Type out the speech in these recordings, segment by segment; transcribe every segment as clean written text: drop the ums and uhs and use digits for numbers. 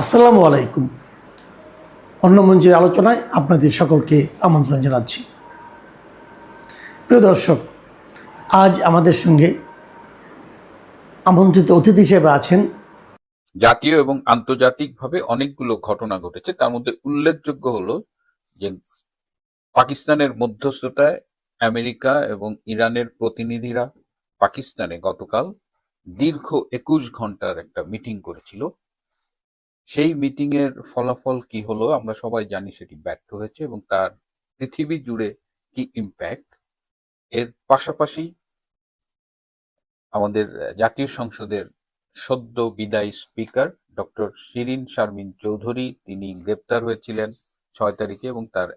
আসসালামু আলাইকুম। অন্য মঞ্চের আলোচনায় আপনাদের সকলকে আমন্ত্রণ জানাচ্ছি। প্রিয় দর্শক, আজ আমাদের সঙ্গে আমন্ত্রিত অতিথি হিসেবে আছেন জাতীয় এবং আন্তর্জাতিকভাবে অনেকগুলো ঘটনা ঘটেছে। তার মধ্যে উল্লেখযোগ্য হলো যে পাকিস্তানের মধ্যস্থতায় আমেরিকা এবং ইরানের প্রতিনিধিরা পাকিস্তানে গতকাল দীর্ঘ 21 ঘন্টার একটা মিটিং করেছিল। সেই মিটিং এর ফলাফল কি হলো আমরা সবাই জানি, সেটি ব্যর্থ হয়েছে এবং তার পৃথিবী জুড়ে কি ইম্প্যাক্ট। এর পাশাপাশি আমাদের জাতীয় সংসদের সদ্য বিদায়ী স্পিকার ডক্টর শিরিন শারমিন চৌধুরী, তিনি গ্রেপ্তার হয়েছিলেন 6 তারিখে এবং তার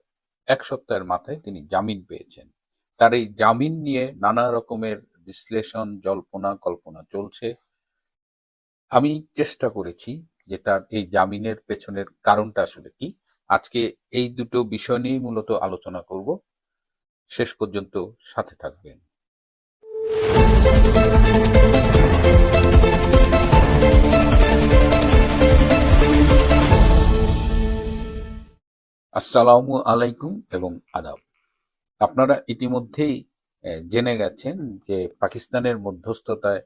এক সপ্তাহের মাথায় তিনি জামিন পেয়েছেন। তার এই জামিন নিয়ে নানা রকমের বিশ্লেষণ, জল্পনা কল্পনা চলছে। আমি চেষ্টা করেছি যে তার এই জামিনের পেছনের কারণটা আসলে কি। আজকে এই দুটো বিষয় নিয়েই মূলত আলোচনা করব। শেষ পর্যন্ত সাথে থাকবেন। আসসালামু আলাইকুম এবং আদাব। আপনারা ইতিমধ্যেই জেনে গেছেন যে পাকিস্তানের মধ্যস্থতায়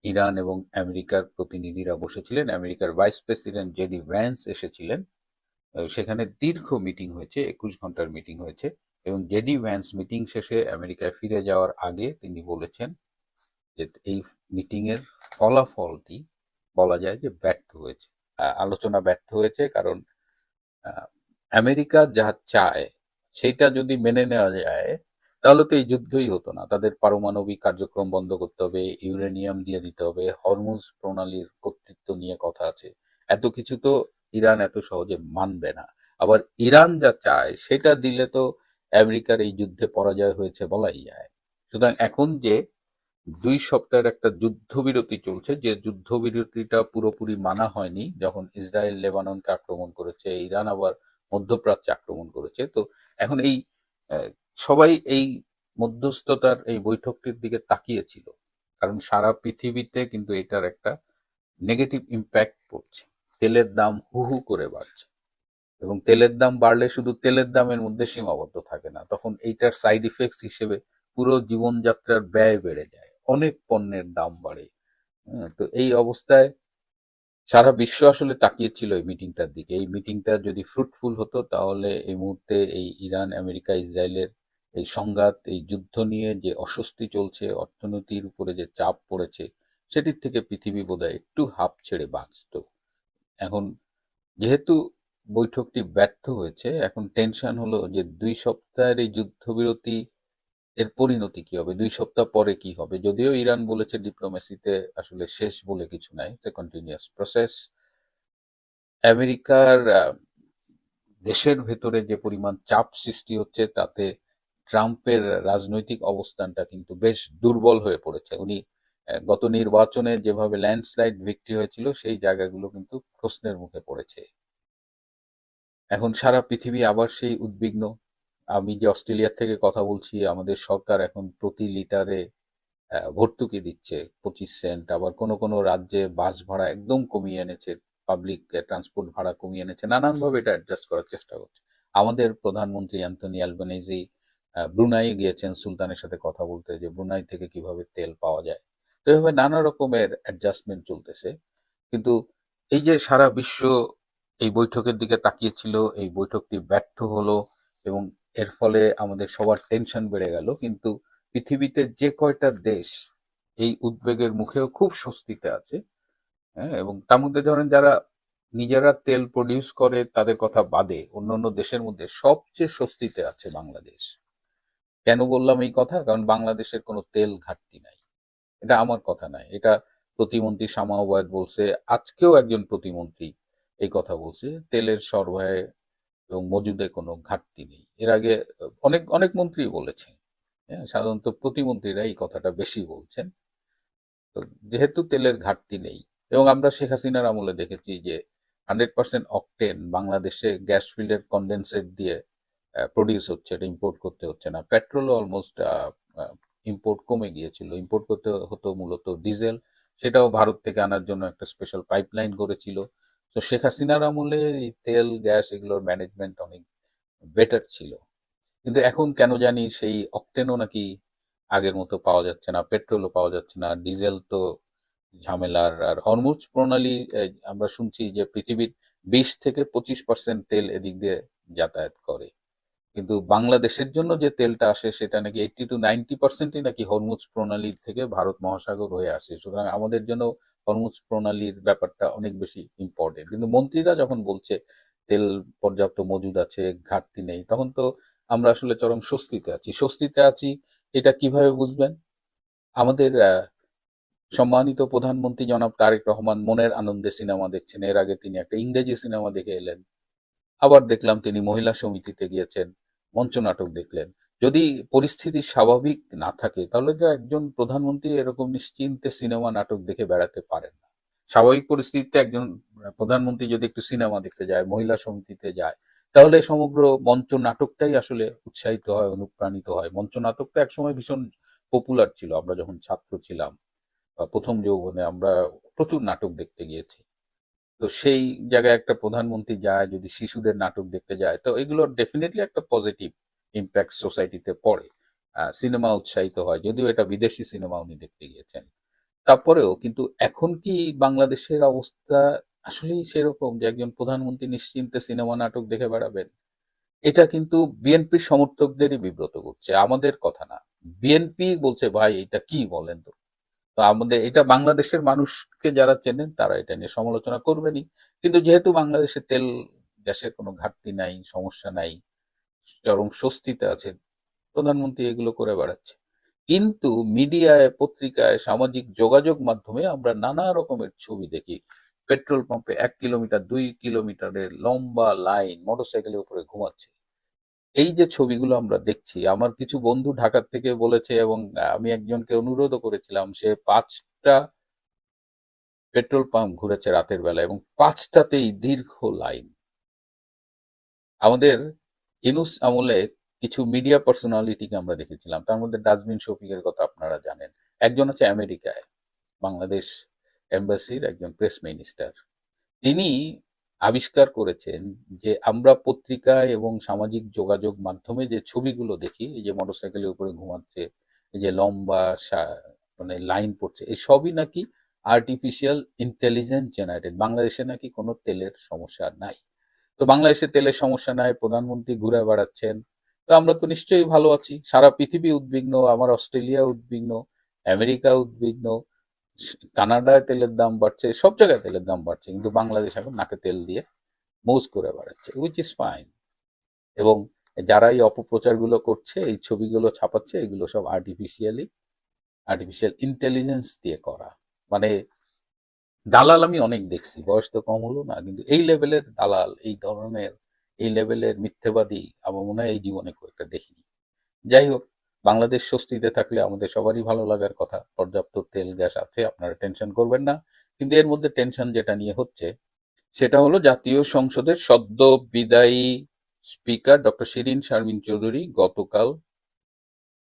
ইরান এবং আমেরিকার প্রতিনিধিরা বসেছিলেন। আমেরিকার ভাইস প্রেসিডেন্ট জেডি ভ্যান্স এসেছিলেন। সেখানে দীর্ঘ মিটিং হয়েছে, 21 ঘন্টার মিটিং হয়েছে এবং জেডি ভ্যান্স মিটিং শেষে আমেরিকায় ফিরে যাওয়ার আগে তিনি বলেছেন যে এই মিটিং এর ফলাফলটি বলা যায় যে ব্যর্থ হয়েছে। আলোচনা ব্যর্থ হয়েছে কারণ আহ, আমেরিকা যা চায় সেটা যদি মেনে নেওয়া যায় তাহলে তো এই যুদ্ধই হতো না। তাদের পারমাণবিক কার্যক্রম বন্ধ করতে হবে, ইউরেনিয়াম দিয়ে দিতে হবে, হরমুজ প্রণালীর কর্তৃত্ব নিয়ে কথা আছে। এত কিছু তো ইরান এত সহজে মানবে না। আবার ইরান যা চায় সেটা দিলে তো আমেরিকার এই যুদ্ধে পরাজয় হয়েছে বলাই যায়। সুতরাং এখন যে 2 সপ্তাহের একটা যুদ্ধবিরতি চলছে, যে যুদ্ধবিরতিটা পুরোপুরি মানা হয়নি, যখন ইসরায়েল লেবাননকে আক্রমণ করেছে, ইরান আবার মধ্যপ্রাচ্যে আক্রমণ করেছে। তো এখন এই আহ, সবাই এই মধ্যস্থতার এই বৈঠকটির দিকে তাকিয়েছিল, কারণ সারা পৃথিবীতে কিন্তু এটার একটা নেগেটিভ ইম্প্যাক্ট পড়ছে। তেলের দাম হু হু করে বাড়ছে এবং তেলের দাম বাড়লে শুধু তেলের দামের মধ্যে সীমাবদ্ধ থাকে না, তখন এইটার সাইড ইফেক্টস হিসেবে পুরো জীবনযাত্রার ব্যয় বেড়ে যায়, অনেক পণ্যের দাম বাড়ে। তো এই অবস্থায় সারা বিশ্ব আসলে তাকিয়েছিল এই মিটিংটার দিকে। এই মিটিংটা যদি ফ্রুটফুল হতো তাহলে এই মুহূর্তে এই ইরান আমেরিকা ইসরায়েলের এই সংঘাত, এই যুদ্ধ নিয়ে যে অস্বস্তি চলছে, অর্থনীতির উপরে যে চাপ পড়েছে, সেটির থেকে পৃথিবী বোধহয় একটু হাঁপ ছেড়ে বাঁচত। এখন যেহেতু বৈঠকটি ব্যর্থ হয়েছে, এখন টেনশন হলো যে 2 সপ্তাহের এই যুদ্ধবিরতি এর পরিণতি কি হবে, 2 সপ্তাহ পরে কি হবে। যদিও ইরান বলেছে ডিপ্লোমেসিতে আসলে শেষ বলে কিছু নাই, কন্টিনিউয়াস প্রসেস। আমেরিকার দেশের ভেতরে যে পরিমাণ চাপ সৃষ্টি হচ্ছে তাতে ট্রাম্পের রাজনৈতিক অবস্থানটা কিন্তু বেশ দুর্বল হয়ে পড়েছে। উনি গত নির্বাচনে যেভাবে ল্যান্ডস্লাইড ভিক্টরি হয়েছিল সেই জায়গাগুলো কিন্তু প্রশ্নের মুখে পড়েছে। এখন সারা পৃথিবী আবার সেই উদ্বিগ্ন। আমি যে অস্ট্রেলিয়া থেকে কথা বলছি, আমাদের সরকার এখন প্রতি লিটারে ভর্তুকি দিচ্ছে 25 সেন্ট। আবার কোনো কোনো রাজ্যে বাস ভাড়া একদম কমিয়ে এনেছে, পাবলিক ট্রান্সপোর্ট ভাড়া কমিয়ে এনেছে, নানানভাবে এটা অ্যাডজাস্ট করার চেষ্টা করছে। আমাদের প্রধানমন্ত্রী অ্যান্টনি অ্যালবানিজি ব্রুনাই গিয়েছেন সুলতানের সাথে কথা বলতে, যে ব্রুনাই থেকে কিভাবে তেল পাওয়া যায়। তো এভাবে নানা রকমের অ্যাডজাস্টমেন্ট চলতেছে। কিন্তু এই যে সারা বিশ্ব এই বৈঠকের দিকে তাকিয়েছিল, এই বৈঠকটি ব্যর্থ হলো এবং এর ফলে আমাদের সবার টেনশন বেড়ে গেল। কিন্তু পৃথিবীতে যে কয়টা দেশ এই উদ্বেগের মুখেও খুব স্বস্তিতে আছে, হ্যাঁ, এবং তার মধ্যে ধরেন যারা নিজেরা তেল প্রডিউস করে তাদের কথা বাদে অন্যান্য দেশের মধ্যে সবচেয়ে স্বস্তিতে আছে বাংলাদেশ। কেন বললাম এই কথা? কারণ বাংলাদেশের কোনো তেল ঘাটতি নাই। এটা আমার কথা নয়, এটা প্রতিমন্ত্রী শামা ওবায়দ বলছে। আজকেও একজন প্রতিমন্ত্রী এই কথা বলছে, তেলের সরবরাহে এবং মজুদে কোনো ঘাটতি নেই। এর আগে অনেক অনেক মন্ত্রী বলেছেন। হ্যাঁ, সাধারণত প্রতিমন্ত্রীরা এই কথাটা বেশি বলছেন। তো যেহেতু তেলের ঘাটতি নেই, এবং আমরা শেখ হাসিনার আমলে দেখেছি যে 100% অকটেন বাংলাদেশে গ্যাস ফিল্ডের কন্ডেন্সেট দিয়ে প্রডিউস হচ্ছে, এটা ইম্পোর্ট করতে হচ্ছে না। পেট্রোলও অলমোস্ট ইম্পোর্ট কমে গিয়েছিল, ইম্পোর্ট করতে হতো মূলত ডিজেল, সেটাও ভারত থেকে আনার জন্য একটা স্পেশাল পাইপলাইন করেছিল। তো শেখ হাসিনার আমলে এই তেল গ্যাস এগুলোর ম্যানেজমেন্ট অনেক বেটার ছিল। কিন্তু এখন কেন জানি সেই অকটেনও নাকি আগের মতো পাওয়া যাচ্ছে না, পেট্রোলও পাওয়া যাচ্ছে না, ডিজেল তো ঝামেলার। আর হরমুজ প্রণালী আমরা শুনছি যে পৃথিবীর 20 থেকে 25% তেল এদিক দিয়ে যাতায়াত করে, কিন্তু বাংলাদেশের জন্য যে তেলটা আসে সেটা নাকি 80 to 90%ই নাকি হরমুজ প্রণালী থেকে ভারত মহাসাগর হয়ে আসে। সুতরাং আমাদের জন্য হরমুজ প্রণালীর ব্যাপারটা অনেক বেশি ইম্পর্টেন্ট। কিন্তু মন্ত্রীরা যখন বলছে তেল পর্যাপ্ত মজুদ আছে, ঘাটতি নেই, তখন তো আমরা আসলে চরম স্বস্তিতে আছি। স্বস্তিতে আছি এটা কিভাবে বুঝবেন? আমাদের সম্মানিত প্রধানমন্ত্রী জনাব তারেক রহমান মনের আনন্দে সিনেমা দেখছেন। এর আগে তিনি একটা ইংরেজি সিনেমা দেখে এলেন। আবার দেখলাম তিনি মহিলা সমিতিতে গিয়েছেন, মঞ্চনাটক দেখলেন। যদি পরিস্থিতি স্বাভাবিক না থাকে তাহলে তো একজন প্রধানমন্ত্রী এরকম নিশ্চিন্তে সিনেমা নাটক দেখে বেড়াতে পারেন না। স্বাভাবিক পরিস্থিতিতে একজন প্রধানমন্ত্রী যদি একটু সিনেমা দেখতে যায়, মহিলা সমিতিতে যায়, তাহলে সমগ্র মঞ্চ নাটকটাই আসলে উৎসাহিত হয়, অনুপ্রাণিত হয়। মঞ্চ নাটকটা একসময় ভীষণ পপুলার ছিল। আমরা যখন ছাত্র ছিলাম বা প্রথম যৌবনে আমরা প্রচুর নাটক দেখতে গিয়েছি। তো সেই জায়গায় একটা প্রধানমন্ত্রী যায়, যদি শিশুদের নাটক দেখতে যায়, তো এগুলোর ডেফিনেটলি একটা পজিটিভ ইম্প্যাক্ট সোসাইটিতে পড়ে। সিনেমা উৎসাহিত হয়, যদিও এটা বিদেশি সিনেমা উনি দেখতে গিয়েছেন। তারপরেও কিন্তু এখন কি বাংলাদেশের অবস্থা আসলেই সেরকম যে একজন প্রধানমন্ত্রী নিশ্চিন্তে সিনেমা নাটক দেখে বেড়াবেন? এটা কিন্তু বিএনপির সমর্থকদেরই বিব্রত করছে, আমাদের কথা না। বিএনপি বলছে ভাই এটা কি বলেন তো। তো আমাদের এটা বাংলাদেশের মানুষকে যারা চেনেন তারা এটা নিয়ে সমালোচনা করবেনই। কিন্তু যেহেতু বাংলাদেশে তেল গ্যাসের কোনো ঘাটতি নাই, সমস্যা নাই, চরম স্বস্তিতে আছে, প্রধানমন্ত্রী এগুলো করে বেড়াচ্ছে। কিন্তু মিডিয়ায়, পত্রিকায়, সামাজিক যোগাযোগ মাধ্যমে আমরা নানা রকমের ছবি দেখি। পেট্রোল পাম্পে 1 কিলোমিটার 2 কিলোমিটারের লম্বা লাইন, মোটরসাইকেলের উপরে ঘুমাচ্ছে। এই যে ছবিগুলো আমরা দেখছি, আমার কিছু বন্ধু ঢাকা থেকে বলেছে, এবং আমি একজনকে অনুরোধও করেছিলাম, সে 5টা পেট্রোল পাম্প ঘুরেছে রাতের বেলা এবং 5টাতেই দীর্ঘ লাইন। আমাদের ইউনূস আমলে কিছু মিডিয়া পার্সোনালিটিকে আমরা দেখেছিলাম, তার মধ্যে ডাস্টবিন শফিকের কথা আপনারা জানেন। একজন আছে আমেরিকায়, বাংলাদেশ এম্বাসির একজন প্রেস মিনিস্টার। তিনি আবিষ্কার করেছেন যে আমরা পত্রিকায় এবং সামাজিক যোগাযোগ মাধ্যমে যে ছবিগুলো দেখি, এই যে মোটরসাইকেলের উপরে ঘুমাচ্ছে, এই যে লম্বা মানে লাইন পড়ছে, এই সবই নাকি আর্টিফিশিয়াল ইন্টেলিজেন্স জেনারেটেড। বাংলাদেশে নাকি কোনো তেলের সমস্যা নাই। তো বাংলাদেশে তেলের সমস্যা নাই, প্রধানমন্ত্রী ঘুরে বেড়াচ্ছেন, তো আমরা তো নিশ্চয়ই ভালো আছি। সারা পৃথিবী উদ্বিগ্ন, আমার অস্ট্রেলিয়া উদ্বিগ্ন, আমেরিকা উদ্বিগ্ন, কানাডায় তেলের দাম বাড়ছে, সব জায়গায় তেলের দাম বাড়ছে, কিন্তু বাংলাদেশ এখন নাকে তেল দিয়ে মৌজ করে বেড়াচ্ছে, উইচ ইজ ফাইন। এবং যারা এই অপপ্রচারগুলো করছে, এই ছবিগুলো ছাপাচ্ছে, এগুলো সব আর্টিফিশিয়াল ইন্টেলিজেন্স দিয়ে করা। মানে দালাল আমি অনেক দেখছি, বয়স তো কম হলো না, কিন্তু এই লেভেলের দালাল, এই ধরনের, এই লেভেলের মিথ্যেবাদী আমার মনে হয় এই জীবনে খুব একটা দেখিনি। যাই হোক, বাংলাদেশ স্বস্তিতে থাকলে আমাদের সবারই ভালো লাগার কথা। পর্যাপ্ত তেল গ্যাস আছে, আপনারা টেনশন করবেন না। কিন্তু এর মধ্যে টেনশন যেটা নিয়ে হচ্ছে সেটা হলো জাতীয় সংসদের সদ্য বিদায়ী স্পিকার ডক্টর শিরীন শারমিন চৌধুরী গতকাল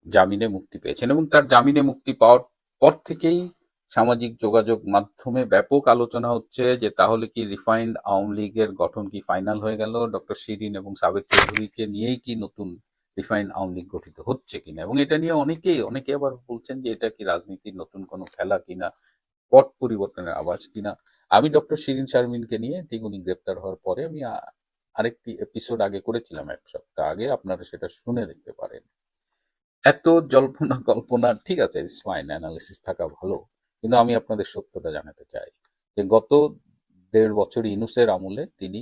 জামিনে মুক্তি পেয়েছেন, এবং তার জামিনে মুক্তি পাওয়ার পর থেকেই সামাজিক যোগাযোগ মাধ্যমে ব্যাপক আলোচনা হচ্ছে যে তাহলে কি রিফাইন্ড আওয়ামী লীগের গঠন কি ফাইনাল হয়ে গেল, ডক্টর শিরীন এবং সাবেক চৌধুরীকে নিয়েই কি নতুন রিফাইন্ড আওয়ামী লীগ গঠিত হচ্ছে কিনা। এবং এটা নিয়ে অনেকে আবার বলছেন যে এটা কি রাজনীতির নতুন কোনো খেলা কিনা, পট পরিবর্তনের আভাস কিনা। আমি ডক্টর শিরীন শারমিনকে নিয়ে ঠিক উনি গ্রেপ্তার হওয়ার পরে আমি আরেকটি এপিসোড আগে করেছিলাম, 1 সপ্তাহ আগে, আপনারা সেটা শুনে দেখতে পারেন। এত জল্পনা কল্পনা ঠিক আছে, ইটস ফাইন, অ্যানালিসিস থাকা ভালো, কিন্তু আমি আপনাদের সত্যটা জানাতে চাই যে গত 1.5 বছর ইউনূসের আমলে তিনি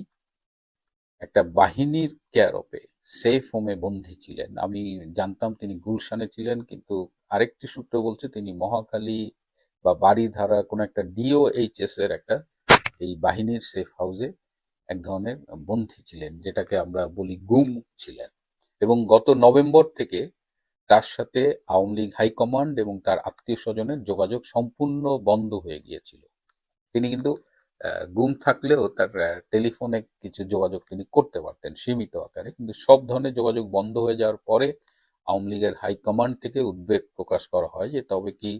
একটা বাহিনীর কেয়ারপে সেফ হোমে বন্দী ছিলেন। আমি জানতাম তিনি গুলশানে ছিলেন, কিন্তু আরেকটি সূত্র বলছে তিনি মহাখালী বা বাড়িধারা কোনো একটা ডিওএইচএস এর একটা এই বাহিনীর সেফ হাউসে এক ধরনের বন্দী ছিলেন, যেটাকে আমরা বলি গুম ছিলেন। এবং গত নভেম্বর থেকে তার সাথে আওয়ামী লীগ হাইকমান্ড এবং তার আত্মীয় স্বজনের যোগাযোগ সম্পূর্ণ বন্ধ হয়ে গিয়েছিল। তিনি কিন্তু গুম থাকলেও তার টেলিফোনে কিছু যোগাযোগ তিনি করতে পারতেন সীমিত আকারে, কিন্তু সব ধরনের যোগাযোগ বন্ধ হয়ে যাওয়ার পরে আওয়ামী লীগের হাইকমান্ড থেকে উদ্বেগ প্রকাশ করা হয় যে তবে কি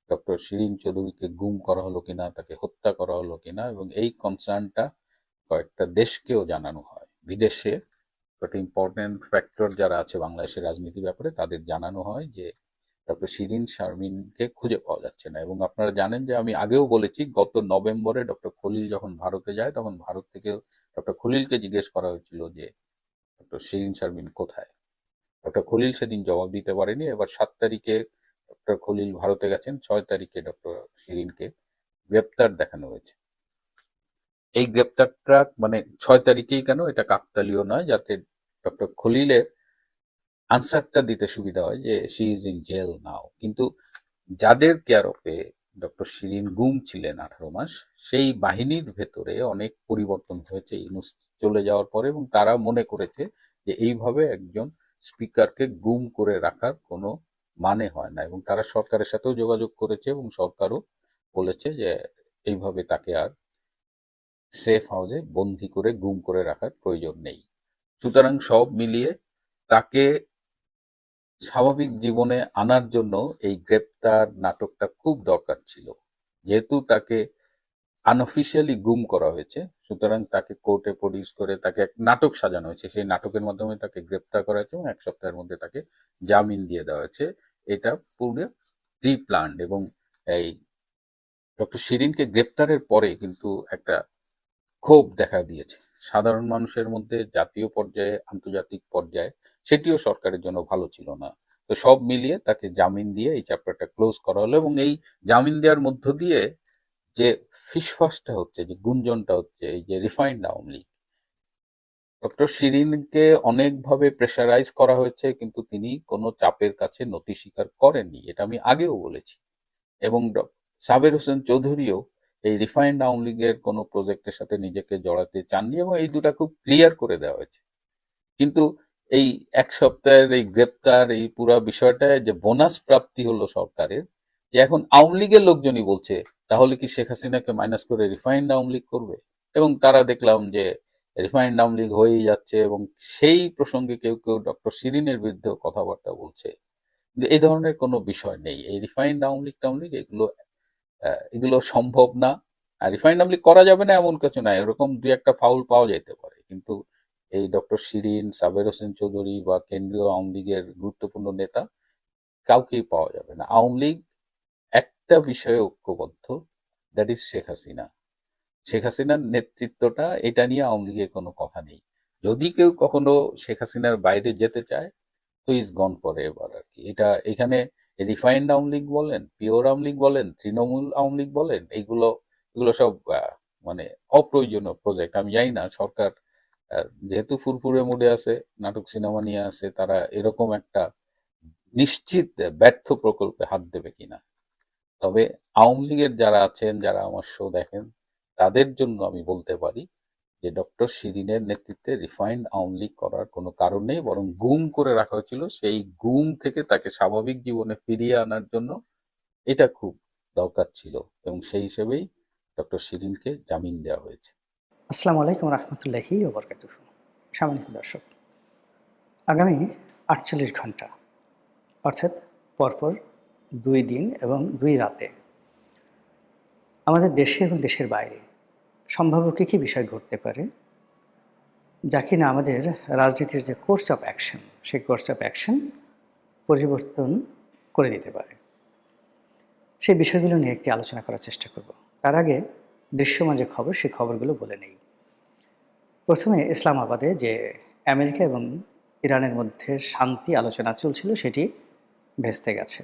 ডক্টর শিরীন চৌধুরীকে গুম করা হলো কিনা, তাকে হত্যা করা হলো কিনা, এবং এই কনসার্নটা কয়েকটা দেশকেও জানানো হয়, বিদেশে কয়েকটা ইম্পর্টেন্ট ফ্যাক্টর যারা আছে বাংলাদেশের রাজনীতির ব্যাপারে তাদের জানানো হয় যে ডক্টর শিরিন শারমিনকে খুঁজে পাওয়া যাচ্ছে না। এবং আপনারা জানেন যে আমি আগেও বলেছি, গত নভেম্বরে ডক্টর খলিল যখন ভারতে যায় তখন ভারত থেকে ডক্টর খলিলকে জিজ্ঞেস করা হয়েছিল যে ডক্টর শিরিন শারমিন কোথায়। ডক্টর খলিল সেদিন জবাব দিতে পারেনি। এবার 7 তারিখে ডক্টর খলিল ভারতে গেছেন, 6 তারিখে ডক্টর শিরিনকে গ্রেপ্তার দেখানো হয়েছে। এই গ্রেপ্তারটা মানে 6 তারিখেই কেন, এটা কাকতালীয় নয়, যাতে ডক্টর খলিলের আনসারটা দিতে সুবিধা হয় যে শি ইজ ইন জেল নাও। কিন্তু যাদের কেয়ারপে ডক্টর শিরিন গুম ছিলেন 18 মাস, সেই বাহিনীর ভেতরে অনেক পরিবর্তন হয়েছে ইউনূস চলে যাওয়ার পরে, এবং তারা মনে করেছে যে এইভাবে একজন স্পিকারকে গুম করে রাখার কোনো মানে হয় না, এবং তারা সরকারের সাথেও যোগাযোগ করেছে এবং সরকারও বলেছে যে এইভাবে তাকে আর সেফ হাউসে বন্দি করে গুম করে রাখার প্রয়োজন নেই। সুতরাং সব মিলিয়ে তাকে স্বাভাবিক জীবনে আনার জন্য এই গ্রেপ্তার নাটকটা খুব দরকার ছিল। যেহেতু তাকে আনঅফিসিয়ালি গুম করা হয়েছে, সুতরাং তাকে কোর্টে প্রডিউস করে তাকে এক নাটক সাজানো হয়েছে, সেই নাটকের মাধ্যমে তাকে গ্রেপ্তার করা হয়েছে এবং 1 সপ্তাহের মধ্যে তাকে জামিন দিয়ে দেওয়া হয়েছে। এটা পুরো প্রি প্ল্যান্ড। এবং এই ডক্টর শিরিনকে গ্রেপ্তারের পরে কিন্তু একটা ক্ষোভ দেখা দিয়েছে সাধারণ মানুষের মধ্যে, জাতীয় পর্যায়ে, আন্তর্জাতিক পর্যায়ে। সেটিও সরকারের জন্য ভালো ছিল না। তো সব মিলিয়ে তাকে জামিন দিয়ে এই চ্যাপ্টারটা ক্লোজ করা হলো। এবং এই জামিন দেওয়ার মধ্য দিয়ে যে ফিসফাসটা হচ্ছে, যে গুঞ্জনটা হচ্ছে, এই যে রিফাইন্ড আওয়ামী লীগ, ডক্টর শিরিনকে অনেকভাবে প্রেশারাইজ করা হয়েছে, কিন্তু তিনি কোনো চাপের কাছে নতি স্বীকার করেননি, এটা আমি আগেও বলেছি। এবং সাবের হোসেন চৌধুরীও এই রিফাইন্ড আওয়ামী লীগের কোনো প্রজেক্টের সাথে নিজেকে জড়াতে চাননি, এবং এই দুটা খুব ক্লিয়ার করে দেওয়া হয়েছে। কিন্তু এই 1 সপ্তাহের এই গ্রেপ্তার, এই পুরা বিষয়টায় যে বোনাস প্রাপ্তি হলো সরকারের, যে এখন আওয়ামী লীগের লোকজনই বলছে তাহলে কি শেখ হাসিনাকে মাইনাস করে রিফাইন্ড আওয়ামী লীগ করবে। এবং তারা দেখলাম যে রিফাইন্ড আওয়ামী লীগ হয়েই যাচ্ছে, এবং সেই প্রসঙ্গে কেউ কেউ ডক্টর শিরিনের বিরুদ্ধে কথাবার্তা বলছে। কিন্তু এই ধরনের কোনো বিষয় নেই। এই রিফাইন্ড আওয়ামী লীগ টাওয়ামী লীগ এগুলো সম্ভব না। আর রিফাইন্ড আওয়ামী লীগ করা যাবে না এমন কিছু নাই, এরকম দুই একটা ফাউল পাওয়া যেতে পারে, কিন্তু এই ডক্টর শিরিন, সাবের হোসেন চৌধুরী বা কেন্দ্রীয় আওয়ামী লীগের গুরুত্বপূর্ণ নেতা কাউকেই পাওয়া যাবে না। আওয়ামী লীগ একটা বিষয়ে ঐক্যবদ্ধ, দ্যাট ইজ শেখ হাসিনা। শেখ হাসিনার নেতৃত্বটা, এটা নিয়ে আওয়ামী লীগের কোনো কথা নেই। যদি কেউ কখনো শেখ হাসিনার বাইরে যেতে চায় তো ইজ গন ফর এভার আর কি। এটা এখানে রিফাইন্ড আওয়ামী লীগ বলেন, পিওর আওয়ামী লীগ বলেন, তৃণমূল আওয়ামী লীগ বলেন, এগুলো এগুলো সব মানে অপ্রয়োজনীয় প্রজেক্ট। আমি জানি না সরকার যেহেতু ফুরফুরে মুডে আছে, নাটক সিনেমা নিয়ে আছে, তারা এরকম একটা নিশ্চিত ব্যর্থ প্রকল্পে হাত দেবে কিনা। তবে আওয়ামী লীগের যারা আছেন, যারা আমার শো দেখেন, তাদের জন্য আমি বলতে পারি যে ডক্টর শিরিনের নেতৃত্বে রিফাইন্ড আওয়ামী লীগ করার কোনো কারণ নেই, বরং গুম করে রাখা হয়েছিল। সেই গুম থেকে তাকে স্বাভাবিক জীবনে ফিরিয়ে আনার জন্য এটা খুব দরকার ছিল, এবং সেই হিসেবেই ডক্টর শিরিনকে জামিন দেওয়া হয়েছে। আসসালামু আলাইকুম রহমতুল্লাহি ওবরকাতুহ। সম্মানিত দর্শক, আগামী 48 ঘন্টা অর্থাৎ পরপর 2 দিন এবং 2 রাতে আমাদের দেশে এবং দেশের বাইরে সম্ভাব্য কী কী বিষয় ঘটতে পারে, যা কিনা আমাদের রাজনীতির যে কোর্স অফ অ্যাকশন, সেই কোর্স অফ অ্যাকশন পরিবর্তন করে দিতে পারে, সেই বিষয়গুলো নিয়ে একটি আলোচনা করার চেষ্টা করব। তার আগে দৃশ্যমান যে খবর, সেই খবরগুলো বলে নেই। প্রথমে ইসলামাবাদে যে আমেরিকা এবং ইরানের মধ্যে শান্তি আলোচনা চলছিল, সেটি ভেস্তে গেছে।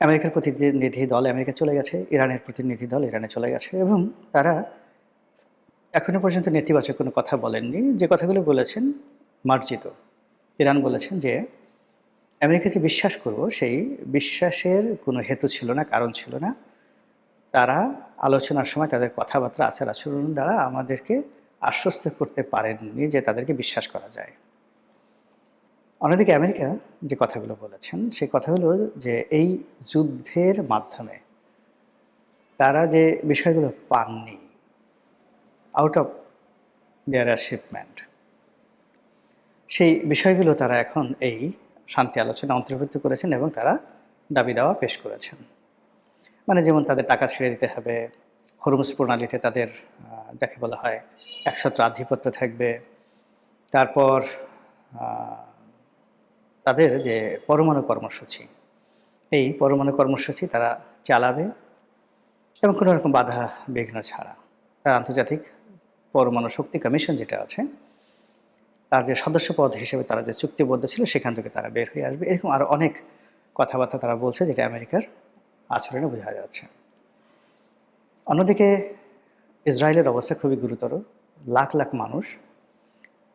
আমেরিকার প্রতিনিধি দল আমেরিকা চলে গেছে, ইরানের প্রতিনিধি দল ইরানে চলে গেছে, এবং তারা এখনো পর্যন্ত নেতিবাচক কোনো কথা বলেননি। যে কথাগুলো বলেছেন মার্জিত। ইরান বলেছেন যে আমেরিকা যে বিশ্বাস করব, সেই বিশ্বাসের কোনো হেতু ছিল না, কারণ ছিল না। তারা আলোচনার সময় তাদের কথাবার্তা, আচার আচরণ দ্বারা আমাদেরকে আশ্বস্ত করতে পারেননি যে তাদেরকে বিশ্বাস করা যায়। অন্যদিকে আমেরিকা যে কথাগুলো বলেছেন, সেই কথাগুলো যে এই যুদ্ধের মাধ্যমে তারা যে বিষয়গুলো পাননি আউট অফ দেয়ার অ্যাচিভমেন্ট, সেই বিষয়গুলো তারা এখন এই শান্তি আলোচনা অন্তর্ভুক্ত করেছেন এবং তারা দাবি দাওয়া পেশ করেছেন। মানে যেমন তাদের টাকা ছেড়ে দিতে হবে, হরমুজ প্রণালীতে তাদের যাকে বলা হয় একছত্র আধিপত্য থাকবে। তারপর আহ, তাদের যে পরমাণু কর্মসূচি, এই পরমাণু কর্মসূচি তারা চালাবে এবং কোনো রকম বাধা বিঘ্ন ছাড়া। তার আন্তর্জাতিক পরমাণু শক্তি কমিশন যেটা আছে, তার যে সদস্য পদ হিসেবে তারা যে চুক্তিবদ্ধ ছিল সেখান থেকে তারা বের হয়ে আসবে। এরকম আরও অনেক কথাবার্তা তারা বলছে, যেটা আমেরিকার আচরণে বোঝা যাচ্ছে। অন্যদিকে ইসরায়েলের অবস্থা খুবই গুরুতর। লাখ লাখ মানুষ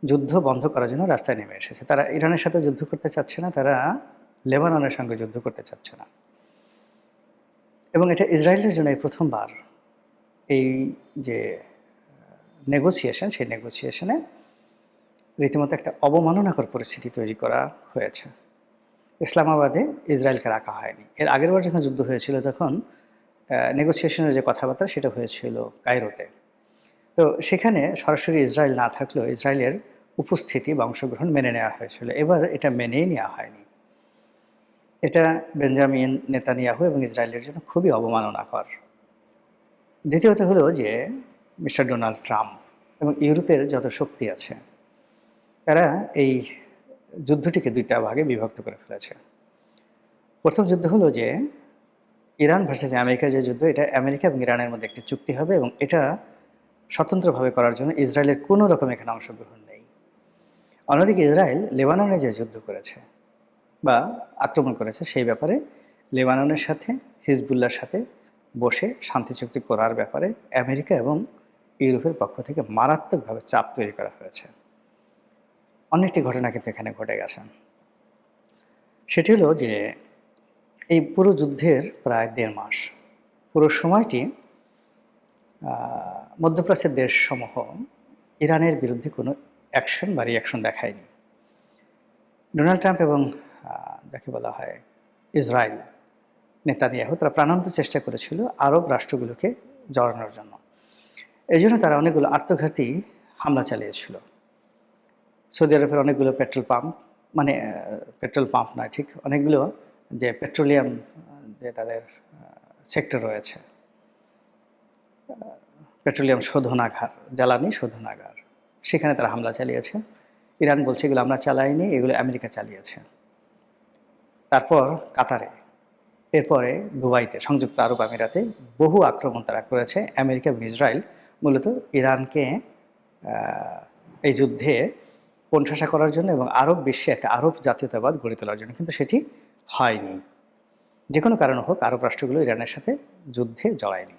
যুদ্ধ বন্ধ করার জন্য রাস্তায় নেমে এসেছে। তারা ইরানের সাথে যুদ্ধ করতে চাচ্ছে না, তারা লেবাননের সঙ্গে যুদ্ধ করতে চাচ্ছে না। এবং এটা ইসরায়েলের জন্য এই প্রথমবার এই যে নেগোসিয়েশন, সেই নেগোসিয়েশনে রীতিমতো একটা অবমাননাকর পরিস্থিতি তৈরি করা হয়েছে। ইসলামাবাদে ইসরায়েলকে রাখা হয়নি। এর আগেরবার যখন যুদ্ধ হয়েছিল তখন নেগোসিয়েশনের যে কথাবার্তা সেটা হয়েছিল কায়রোতে। তো সেখানে সরাসরি ইসরায়েল না থাকলেও ইসরায়েলের উপস্থিতি বা অংশগ্রহণ মেনে নেওয়া হয়েছিল। এবার এটা মেনেই নেওয়া হয়নি। এটা বেঞ্জামিন নেতানিয়াহু এবং ইসরায়েলের জন্য খুবই অবমাননাকর। দ্বিতীয়ত হলো যে মিস্টার ডোনাল্ড ট্রাম্প এবং ইউরোপের যত শক্তি আছে, তারা এই যুদ্ধটিকে দুইটা ভাগে বিভক্ত করে ফেলেছে। প্রথম যুদ্ধ হলো যে ইরান ভার্সেস আমেরিকার যে যুদ্ধ, এটা আমেরিকা এবং ইরানের মধ্যে একটি চুক্তি হবে এবং এটা স্বতন্ত্রভাবে করার জন্য ইসরায়েলের কোনো রকম এখানে অংশগ্রহণ নেই। অন্যদিকে ইসরায়েল লেবাননে যে যুদ্ধ করেছে বা আক্রমণ করেছে, সেই ব্যাপারে লেবাননের সাথে হিজবুল্লাহর সাথে বসে শান্তি চুক্তি করার ব্যাপারে আমেরিকা এবং ইউরোপের পক্ষ থেকে মারাত্মকভাবে চাপ তৈরি করা হয়েছে। অনেকটি ঘটনা কিন্তু এখানে ঘটে গেছে। সেটি হলো যে এই পুরো যুদ্ধের প্রায় ১.৫ মাস পুরো সময়টি মধ্যপ্রাচ্যের দেশসমূহ ইরানের বিরুদ্ধে কোনো অ্যাকশন বা রিয়াকশন দেখায়নি। ডোনাল্ড ট্রাম্প এবং যাকে বলা হয় ইসরায়েল নেতানিয়াহু, তারা প্রাণান্ত চেষ্টা করেছিল আরব রাষ্ট্রগুলোকে জড়ানোর জন্য। এই জন্য তারা অনেকগুলো আত্মঘাতী হামলা চালিয়েছিল। সৌদি আরবের অনেকগুলো পেট্রোল পাম্প, মানে পেট্রোল পাম্প নয় ঠিক, অনেকগুলো যে পেট্রোলিয়াম যে তাদের সেক্টর রয়েছে, পেট্রোলিয়াম শোধনাগার, জ্বালানি শোধনাগার, সেখানে তারা হামলা চালিয়েছে। ইরান বলছে এগুলো আমরা চালাইনি, এগুলো আমেরিকা চালিয়েছে। তারপর কাতারে, এরপরে দুবাইতে, সংযুক্ত আরব আমিরাতে বহু আক্রমণ তারা করেছে। আমেরিকা এবং ইসরায়েল মূলত ইরানকে এই যুদ্ধে কোণঠাসা করার জন্য এবং আরব বিশ্বে একটা আরব জাতীয়তাবাদ গড়ে তোলার জন্য, কিন্তু সেটি হয়নি। যে কোনো কারণ হোক, আরব রাষ্ট্রগুলো ইরানের সাথে যুদ্ধে জড়ায়নি।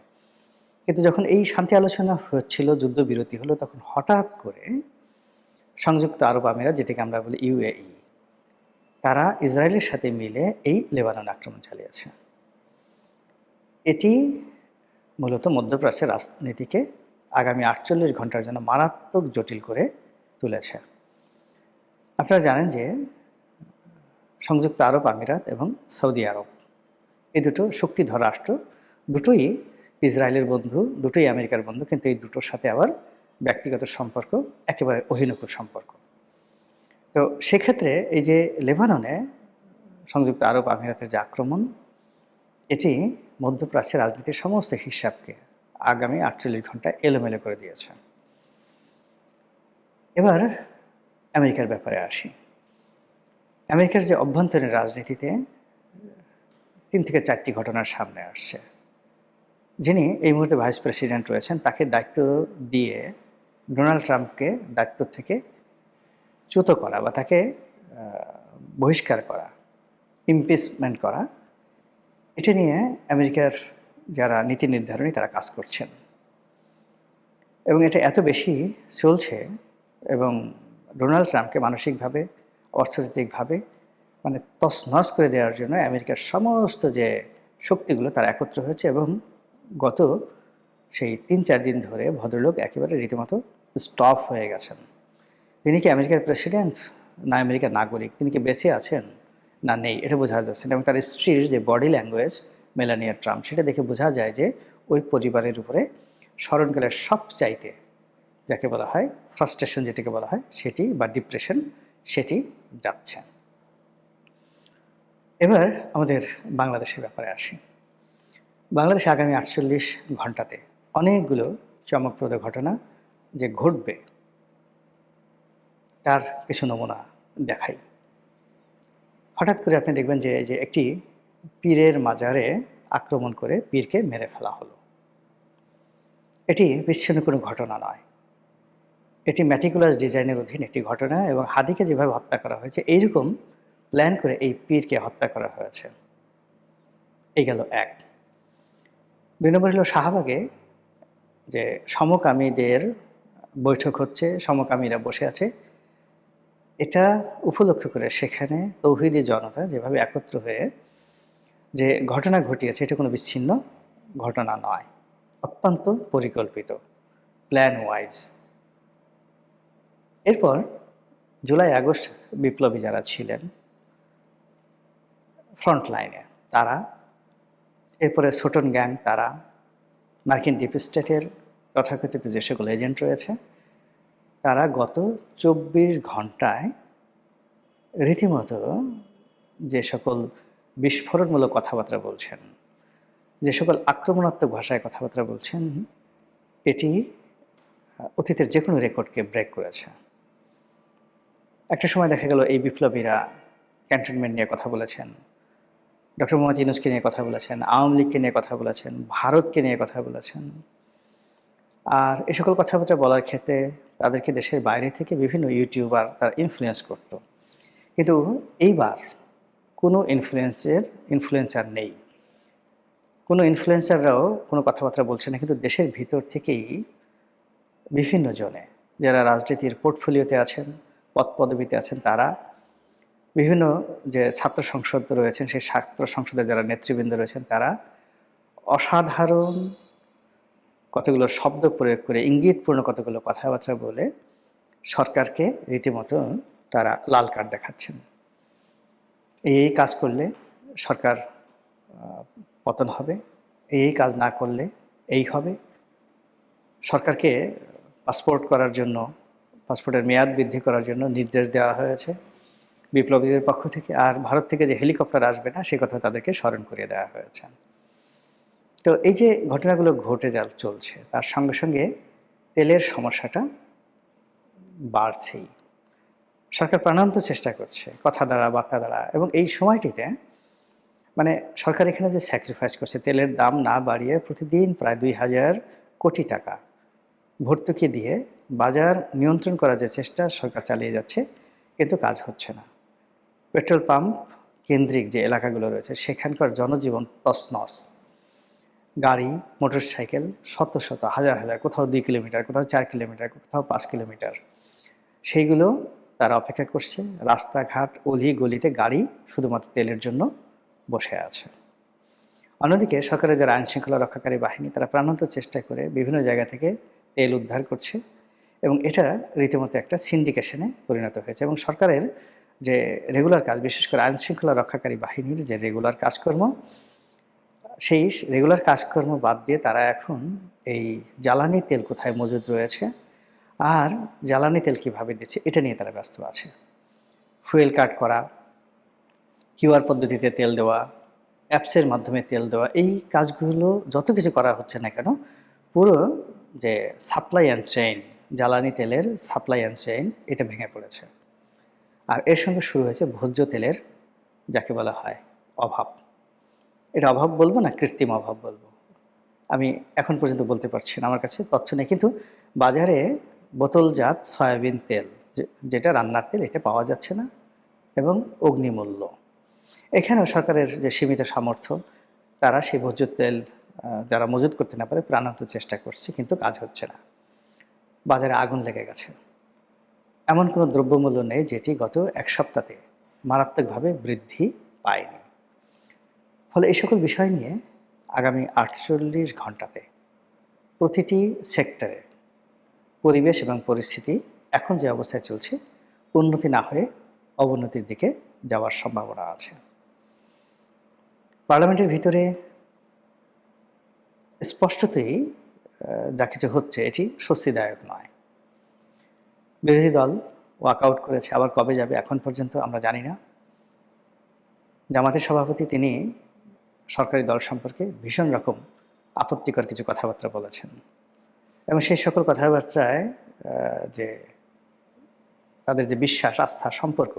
কিন্তু যখন এই শান্তি আলোচনা হচ্ছিল, যুদ্ধবিরতি হলো, তখন হঠাৎ করে সংযুক্ত আরব আমিরাত, যেটাকে আমরা বলি ইউএই, তারা ইসরায়েলের সাথে মিলে এই লেবানন আক্রমণ চালিয়েছে। এটি মূলত মধ্যপ্রাচ্যের রাজনীতিকে আগামী ৪৮ ঘন্টার জন্য মারাত্মক জটিল করে তুলেছে। আপনারা জানেন যে সংযুক্ত আরব আমিরাত এবং সৌদি আরব, এই দুটো শক্তিধর রাষ্ট্র, দুটোই ইসরায়েলের বন্ধু, দুটোই আমেরিকার বন্ধু, কিন্তু এই দুটোর সাথে আবার ব্যক্তিগত সম্পর্ক একেবারে অহিনকুল সম্পর্ক। তো সেক্ষেত্রে এই যে লেবাননে সংযুক্ত আরব আমিরাতের যে আক্রমণ, এটি মধ্যপ্রাচ্যের রাজনীতির সমস্ত হিসাবকে আগামী ৪৮ ঘন্টা এলোমেলো করে দিয়েছে। এবার আমেরিকার ব্যাপারে আসি। আমেরিকার যে অভ্যন্তরীণ রাজনীতিতে ৩ থেকে ৪টি ঘটনার সামনে আসছে। যিনি এই মুহূর্তে ভাইস প্রেসিডেন্ট রয়েছেন, তাকে দায়িত্ব দিয়ে ডোনাল্ড ট্রাম্পকে দায়িত্ব থেকে চ্যুত করা বা তাকে বহিষ্কার করা, ইমপিচমেন্ট করা, এটা নিয়ে আমেরিকার যারা নীতি নির্ধারণী তারা কাজ করছেন। এবং এটা এত বেশি চলছে এবং ডোনাল্ড ট্রাম্পকে মানসিকভাবে, অর্থনৈতিকভাবে মানে তছনছ করে দেওয়ার জন্য আমেরিকার সমস্ত যে শক্তিগুলো তারা একত্র হয়েছে। এবং গত সেই ৩-৪ দিন ধরে ভদ্রলোক একেবারে রীতিমতো স্টপ হয়ে গেছেন। তিনি কি আমেরিকার প্রেসিডেন্ট না আমেরিকার নাগরিক, তিনি কি বেঁচে আছেন না নেই, এটা বোঝা যাচ্ছে না। এবং তার স্ত্রীর যে বডি ল্যাঙ্গুয়েজ, মেলানিয়া ট্রাম্প, সেটা দেখে বোঝা যায় যে ওই পরিবারের উপরে স্মরণকালের সবচাইতে যাকে বলা হয় ফ্রাস্ট্রেশন, যেটাকে বলা হয় সেটি, বা ডিপ্রেশন, সেটি যাচ্ছে। এবার আমাদের বাংলাদেশের ব্যাপারে আসি। বাংলাদেশে আগামী ৪৮ ঘন্টাতে অনেকগুলো চমকপ্রদ ঘটনা যে ঘটবে তার কিছু নমুনা দেখাই। হঠাৎ করে আপনি দেখবেন যে একটি পীরের মাজারে আক্রমণ করে পীরকে মেরে ফেলা হলো। এটি বিচ্ছিন্ন কোনো ঘটনা নয়, এটি ম্যাটিকুলাস ডিজাইনের অধীন একটি ঘটনা এবং হাদিকে যেভাবে হত্যা করা হয়েছে এইরকম প্ল্যান করে এই পীরকে হত্যা করা হয়েছে। এই গেল এক। ২ নম্বর হলো শাহবাগে যে সমকামীদের বৈঠক হচ্ছে, সমকামীরা বসে আছে, এটা উপলক্ষ করে সেখানে তৌহিদি জনতা যেভাবে একত্র হয়ে যে ঘটনা ঘটিয়েছে এটা কোনো বিচ্ছিন্ন ঘটনা নয়, অত্যন্ত পরিকল্পিত, প্ল্যান ওয়াইজ। এরপর জুলাই আগস্ট বিপ্লবী যারা ছিলেন ফ্রন্ট লাইনে তারা, এরপরে ছোটন গ্যাং তারা, মার্কিন ডিপ স্টেটের তথাকথিত যে সকল এজেন্ট রয়েছে তারা গত ২৪ ঘন্টায় রীতিমতো যে সকল বিস্ফোরণমূলক কথাবার্তা বলছেন, যে সকল আক্রমণাত্মক ভাষায় কথাবার্তা বলছেন, এটি অতীতের যে কোনো রেকর্ডকে ব্রেক করেছে। একটা সময় দেখা গেল এই বিপ্লবীরা ক্যান্টনমেন্ট নিয়ে কথা বলেছেন, ডক্টর মোহাম্মদ ইউনূসকে নিয়ে কথা বলেছেন, আওয়ামী লীগকে নিয়ে কথা বলেছেন, ভারতকে নিয়ে কথা বলেছেন। আর এই সকল কথাবার্তা বলার ক্ষেত্রে তাদেরকে দেশের বাইরে থেকে বিভিন্ন ইউটিউবার তারা ইনফ্লুয়েন্স করত। কিন্তু এইবার কোনো ইনফ্লুয়েন্সার নেই, কোনো ইনফ্লুয়েন্সাররাও কোনো কথাবার্তা বলছে না, কিন্তু দেশের ভিতর থেকেই বিভিন্ন জনে যারা রাজনীতির পোর্টফোলিওতে আছেন, পদপদবিতে আছেন, তারা বিভিন্ন যে ছাত্র সংসদ রয়েছেন সেই ছাত্র সংসদের যারা নেতৃবৃন্দ রয়েছেন তারা অসাধারণ কতগুলো শব্দ প্রয়োগ করে ইঙ্গিতপূর্ণ কতগুলো কথাবার্তা বলে সরকারকে রীতিমতো তারা লাল কার্ড দেখাচ্ছেন। এই কাজ করলে সরকার পতন হবে, এই কাজ না করলে এই হবে। সরকারকে পাসপোর্টের মেয়াদ বৃদ্ধি করার জন্য নির্দেশ দেওয়া হয়েছে বিপ্লবীদের পক্ষ থেকে। আর ভারত থেকে যে হেলিকপ্টার আসবে না সে কথা তাদেরকে স্মরণ করিয়ে দেওয়া হয়েছে। তো এই যে ঘটনাগুলো ঘটে চলছে তার সঙ্গে সঙ্গে তেলের সমস্যাটা বাড়ছেই। সরকার প্রাণান্ত চেষ্টা করছে কথা দ্বারা, বার্তা দ্বারা, এবং এই সময়টিতে মানে সরকার এখানে যে স্যাক্রিফাইস করছে, তেলের দাম না বাড়িয়ে প্রতিদিন প্রায় ২,০০০ কোটি টাকা ভর্তুকি দিয়ে বাজার নিয়ন্ত্রণ করার যে চেষ্টা সরকার চালিয়ে যাচ্ছে, কিন্তু কাজ হচ্ছে না। পেট্রোল পাম্প কেন্দ্রিক যে এলাকাগুলো রয়েছে সেখানকার জনজীবন তছনছ। গাড়ি, মোটরসাইকেল শত শত, হাজার হাজার, কোথাও ২ কিলোমিটার, কোথাও ৪ কিলোমিটার, কোথাও ৫ কিলোমিটার, সেইগুলো তারা অপেক্ষা করছে। রাস্তাঘাট, অলি গলিতে গাড়ি শুধুমাত্র তেলের জন্য বসে আছে। অন্যদিকে সরকারের যারা আইনশৃঙ্খলা রক্ষাকারী বাহিনী তারা প্রাণান্ত চেষ্টা করে বিভিন্ন জায়গা থেকে তেল উদ্ধার করছে এবং এটা রীতিমতো একটা সিন্ডিকেশনে পরিণত হয়েছে। এবং সরকারের যে রেগুলার কাজ, বিশেষ করে আইনশৃঙ্খলা রক্ষাকারী বাহিনীর যে রেগুলার কাজকর্ম, সেই রেগুলার কাজকর্ম বাদ দিয়ে তারা এখন এই জ্বালানি তেল কোথায় মজুদ রয়েছে আর জ্বালানি তেল কীভাবে দিচ্ছে এটা নিয়ে তারা ব্যস্ত আছে। ফুয়েল কাট করা, কিউআর পদ্ধতিতে তেল দেওয়া, অ্যাপসের মাধ্যমে তেল দেওয়া, এই কাজগুলো যত কিছু করা হচ্ছে না কেন পুরো যে সাপ্লাই অ্যান্ড চেইন, জ্বালানি তেলের সাপ্লাই অ্যান্ড চেইন এটা ভেঙে পড়েছে। আর এর সঙ্গে শুরু হয়েছে ভোজ্য তেলের, যাকে বলা হয় অভাব। এটা অভাব বলবো না কৃত্রিম অভাব বলবো, আমি এখন পর্যন্ত বলতে পারছি না, আমার কাছে তথ্য নেই। কিন্তু বাজারে বোতলজাত সয়াবিন তেল যেটা রান্নার তেল এটা পাওয়া যাচ্ছে না এবং অগ্নিমূল্য। এখানেও সরকারের যে সীমিত সামর্থ্য তারা সেই ভোজ্য তেল যারা মজুত করতে না পারে প্রাণান্ত চেষ্টা করছে, কিন্তু কাজ হচ্ছে না। বাজারে আগুন লেগে গেছে। এমন কোনো দ্রব্যমূল্য নেই যেটি গত এক সপ্তাহে মারাত্মকভাবে বৃদ্ধি পায়নি। ফলে এই সকল বিষয় নিয়ে আগামী ৪৮ ঘন্টাতে প্রতিটি সেক্টরে পরিবেশ এবং পরিস্থিতি এখন যে অবস্থায় চলছে উন্নতি না হয়ে অবনতির দিকে যাওয়ার সম্ভাবনা আছে। পার্লামেন্টের ভিতরে স্পষ্টতই যা কিছু হচ্ছে এটি স্বস্তিদায়ক নয়। বিরোধী দল ওয়াকআউট করেছে, আবার কবে যাবে এখন পর্যন্ত আমরা জানি না। জামাতের সভাপতি তিনি সরকারি দল সম্পর্কে ভীষণ রকম আপত্তিকর কিছু কথাবার্তা বলেছেন এবং সেই সকল কথাবার্তায় যে তাদের যে বিশ্বাস, আস্থা, সম্পর্ক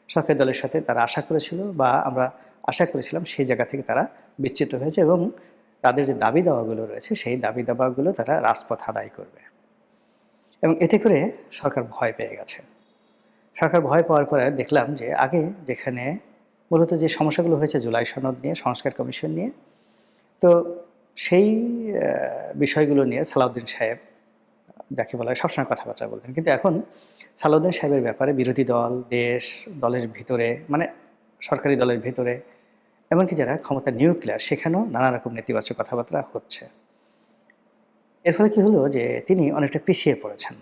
সরকারি দলের সাথে তারা আশা করেছিল বা আমরা আশা করেছিলাম, সেই জায়গা থেকে তারা বিচ্যুত হয়েছে এবং তাদের যে দাবি দাওয়াগুলো রয়েছে সেই দাবি দাওয়াগুলো তারা রাজপথ আদায় করবে। এবং এতে করে সরকার ভয় পেয়ে গেছে। সরকার ভয় পাওয়ার পরে দেখলাম যে আগে যেখানে মূলত যে সমস্যাগুলো হয়েছে জুলাই সনদ নিয়ে, সংস্কার কমিশন নিয়ে, তো সেই বিষয়গুলো নিয়ে সালাউদ্দিন সাহেব, যাকে বলা হয়, সবসময় কথাবার্তা বলতেন। কিন্তু এখন সালাউদ্দিন সাহেবের ব্যাপারে বিরোধী দল, দেশ, দলের ভিতরে, মানে সরকারি দলের ভিতরে, এমনকি যারা ক্ষমতার নিউক্লিয়ার, সেখানেও নানা রকম নেতিবাচক কথাবার্তা হচ্ছে। এর ফলে কী হলো যে তিনি অনেকটা পিছিয়ে পড়েছেন।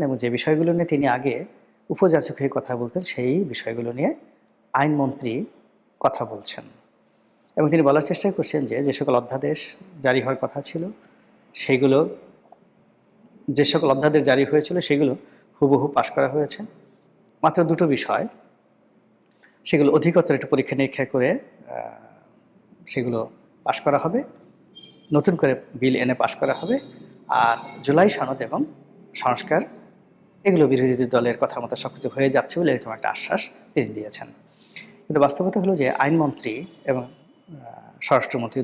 এবং যে বিষয়গুলো নিয়ে তিনি আগে উপযাচক হয়ে কথা বলতেন, সেই বিষয়গুলো নিয়ে আইনমন্ত্রী কথা বলছেন। এবং তিনি বলার চেষ্টা করছেন যে যে সকল অধ্যাদেশ জারি হওয়ার কথা ছিল, সেইগুলো, যে সকল অধ্যাদেশ জারি হয়েছিল সেগুলো হুবহু পাশ করা হয়েছে। মাত্র দুটো বিষয়, সেগুলো অধিকতর একটু পরীক্ষা নিরীক্ষা করে সেগুলো পাশ করা হবে, নতুন করে বিল এনে পাশ করা হবে। আর জুলাই সনদ এবং সংস্কার, এগুলো বিরোধী দলের কথা মতো সব কিছু হয়ে যাচ্ছে বলে এরকম একটা আশ্বাস তিনি দিয়েছেন। কিন্তু বাস্তবতা হলো যে আইনমন্ত্রী এবং স্বরাষ্ট্রমন্ত্রী